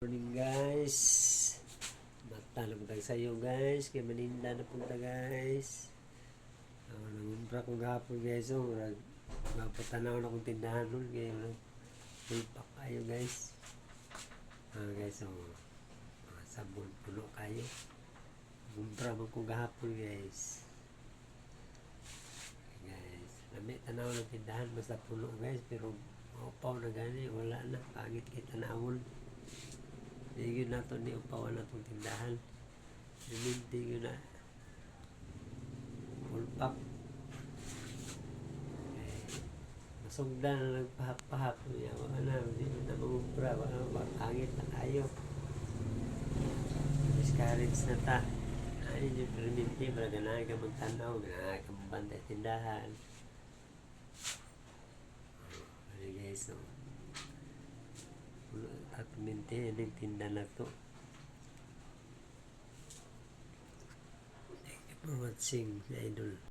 Morning guys, matanong tayo sa iyo guys, kaya maninda na punta guys. Nangumpra ko gapon guys, magpatanaw na akong tindahan nun, kaya pulpak kayo guys. Guys, sabon puno kayo. Nangumpra mo ko gapon guys. Guys, nami tanaw ng tindahan, basta puno guys, pero maupaw na gani, wala na, pangit kita naon. Hindi na ito ni upawan na itong tindahan. Hindi na pulpak. Masugdan na nagpahap-pahap niya. Hindi na mangumpra. Pangit na kayo. Discourage na ta. Ay, yung perminti. Ganahe ka magtanaw. Ganahe ka magbantay tindahan. Okay guys, no. At minti, yung tinda na to. Thank you for watching, idol.